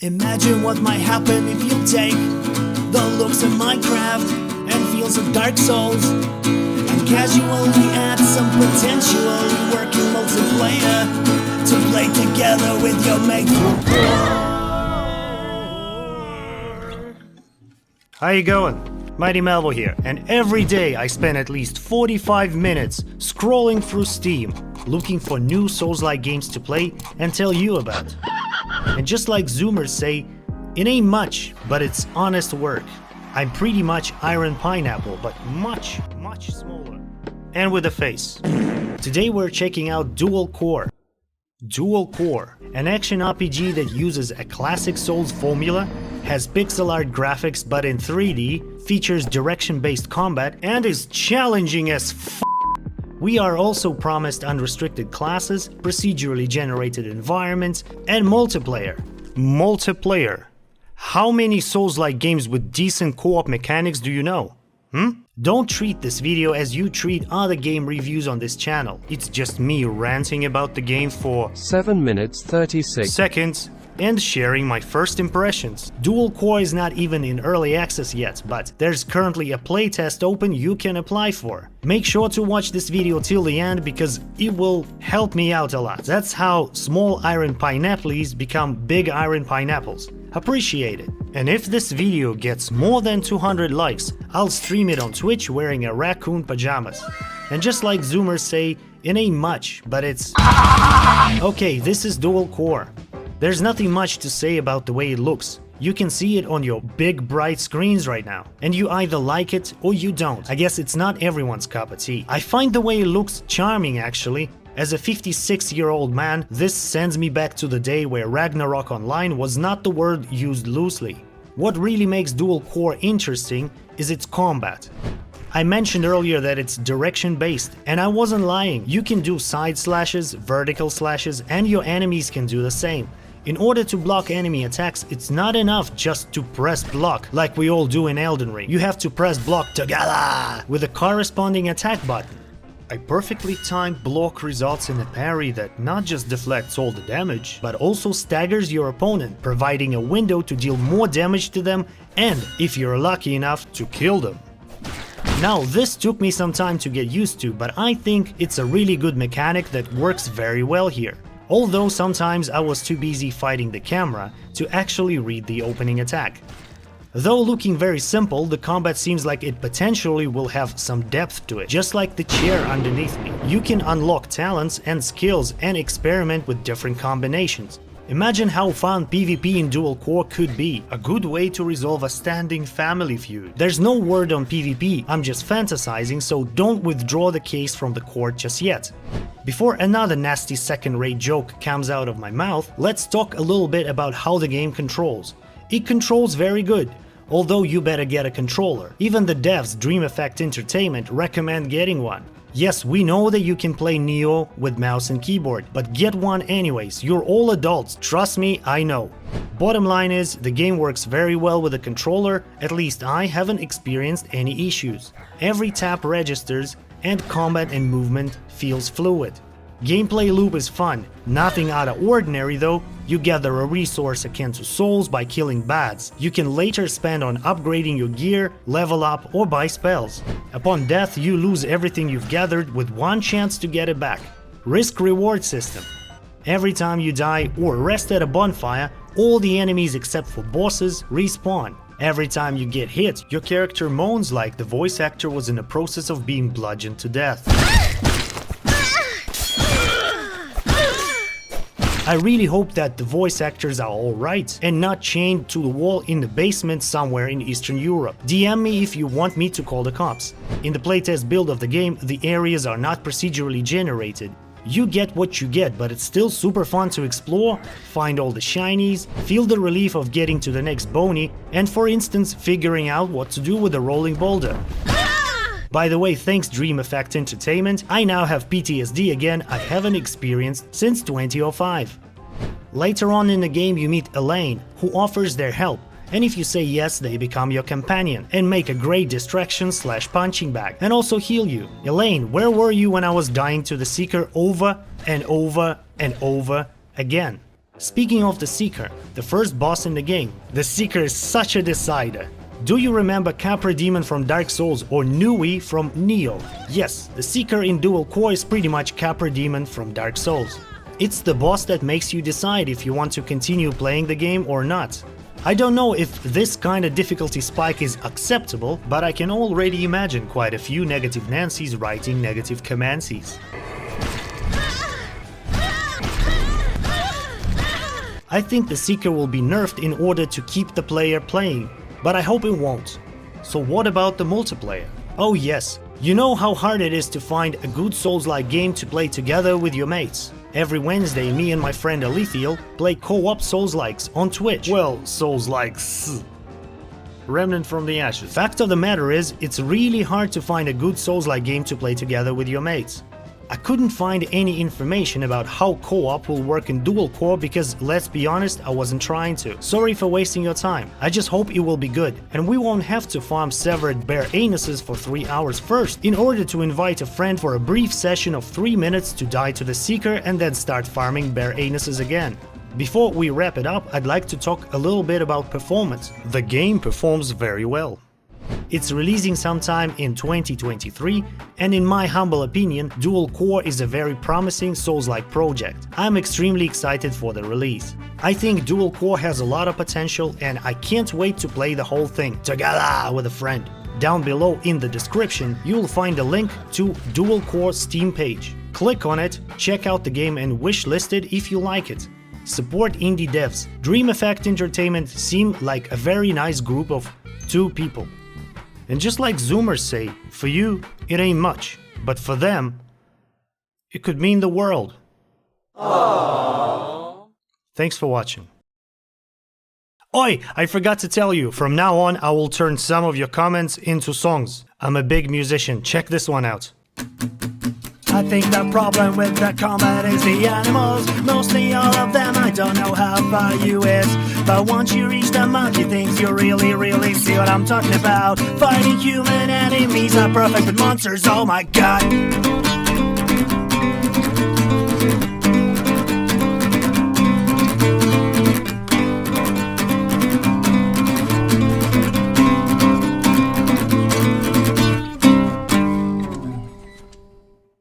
Imagine what might happen if you take the looks of Minecraft and feels of Dark Souls and casually add some potentially working multiplayer to play together with your mate. How you going? Mighty Melvo here, and every day I spend at least 45 minutes scrolling through Steam, looking for new Souls-like games to play and tell you about. And just like Zoomers say, it ain't much, but it's honest work. I'm pretty much Iron Pineapple, but much smaller. And with a face. Today we're checking out Duel Corp. Duel Corp, an action RPG that uses a classic Souls formula, has pixel art graphics but in 3D, features direction-based combat, and is challenging as f***. We are also promised unrestricted classes, procedurally generated environments, and multiplayer. Multiplayer. How many Souls-like games with decent co-op mechanics do you know? Don't treat this video as you treat other game reviews on this channel. It's just me ranting about the game for 7 minutes 36 seconds and sharing my first impressions. Duel Corp is not even in early access yet, but there's currently a playtest open you can apply for. Make sure to watch this video till the end because it will help me out a lot. That's how small iron pineapples become big iron pineapples. Appreciate it. And if this video gets more than 200 likes, I'll stream it on Twitch wearing a raccoon pajamas. And just like Zoomers say, it ain't much, but it's... Okay, this is Duel Corp. There's nothing much to say about the way it looks. You can see it on your big bright screens right now. And you either like it or you don't. I guess it's not everyone's cup of tea. I find the way it looks charming actually. As a 56-year-old man, this sends me back to the day where Ragnarok Online was not the word used loosely. What really makes Duel Corp interesting is its combat. I mentioned earlier that it's direction-based, and I wasn't lying. You can do side slashes, vertical slashes, and your enemies can do the same. In order to block enemy attacks, it's not enough just to press block like we all do in Elden Ring. You have to press block together with a corresponding attack button. A perfectly timed block results in a parry that not just deflects all the damage, but also staggers your opponent, providing a window to deal more damage to them and, if you're lucky enough, to kill them. Now, this took me some time to get used to, but I think it's a really good mechanic that works very well here. Although sometimes I was too busy fighting the camera to actually read the opening attack. Though looking very simple, the combat seems like it potentially will have some depth to it. Just like the chair underneath me, you can unlock talents and skills and experiment with different combinations. Imagine how fun PvP in Duel Corp could be, a good way to resolve a standing family feud. There's no word on PvP, I'm just fantasizing, so don't withdraw the case from the court just yet. Before another nasty second-rate joke comes out of my mouth, let's talk a little bit about how the game controls. It controls very good, although you better get a controller. Even the devs Dream Effect Entertainment recommend getting one. Yes, we know that you can play Neo with mouse and keyboard, but get one anyways, you're all adults, trust me, I know. Bottom line is, the game works very well with a controller, at least I haven't experienced any issues. Every tap registers, and combat and movement feels fluid. Gameplay loop is fun, nothing out of ordinary though. You gather a resource akin to souls by killing bads. You can later spend on upgrading your gear, level up or buy spells. Upon death you lose everything you've gathered with one chance to get it back. Risk-reward system. Every time you die or rest at a bonfire, all the enemies except for bosses respawn. Every time you get hit, your character moans like the voice actor was in the process of being bludgeoned to death. I really hope that the voice actors are alright and not chained to the wall in the basement somewhere in Eastern Europe. DM me if you want me to call the cops. In the playtest build of the game, the areas are not procedurally generated. You get what you get, but it's still super fun to explore, find all the shinies, feel the relief of getting to the next bony, and for instance, figuring out what to do with a rolling boulder. By the way, thanks Dream Effect Entertainment, I now have PTSD again I haven't experienced since 2005. Later on in the game you meet Elaine, who offers their help, and if you say yes they become your companion and make a great distraction/punching bag and also heal you. Elaine, where were you when I was dying to the Seeker over and over and over again? Speaking of the Seeker, the first boss in the game, the Seeker is such a decider. Do you remember Capra Demon from Dark Souls or Nui from Neo? Yes, the Seeker in Duel Corp is pretty much Capra Demon from Dark Souls. It's the boss that makes you decide if you want to continue playing the game or not. I don't know if this kind of difficulty spike is acceptable, but I can already imagine quite a few negative Nancys writing negative Comances. I think the Seeker will be nerfed in order to keep the player playing, but I hope it won't. So what about the multiplayer? Oh yes, you know how hard it is to find a good Souls-like game to play together with your mates. Every Wednesday, me and my friend Alethiel play co-op Souls-likes on Twitch. Well, Souls-likes. Remnant from the Ashes. Fact of the matter is, it's really hard to find a good Souls-like game to play together with your mates. I couldn't find any information about how co-op will work in Duel Corp because, let's be honest, I wasn't trying to. Sorry for wasting your time. I just hope it will be good, and we won't have to farm severed bare anuses for 3 hours first in order to invite a friend for a brief session of 3 minutes to die to the Seeker and then start farming bare anuses again. Before we wrap it up, I'd like to talk a little bit about performance. The game performs very well. It's releasing sometime in 2023, and in my humble opinion, Duel Corp is a very promising Souls-like project. I'm extremely excited for the release. I think Duel Corp has a lot of potential, and I can't wait to play the whole thing together with a friend. Down below in the description, you'll find a link to Duel Corp's Steam page. Click on it, check out the game and wishlist it if you like it. Support indie devs. Dream Effect Entertainment seem like a very nice group of 2 people. And just like Zoomers say, for you, it ain't much, but for them, it could mean the world. Aww. Thanks for watching. Oi, I forgot to tell you, from now on I will turn some of your comments into songs. I'm a big musician, check this one out. I think the problem with the comment is the animals. Mostly all of them, I don't know how far you is. But once you reach the monkey things, you really see what I'm talking about. Fighting human enemies are perfect, but monsters, oh my god.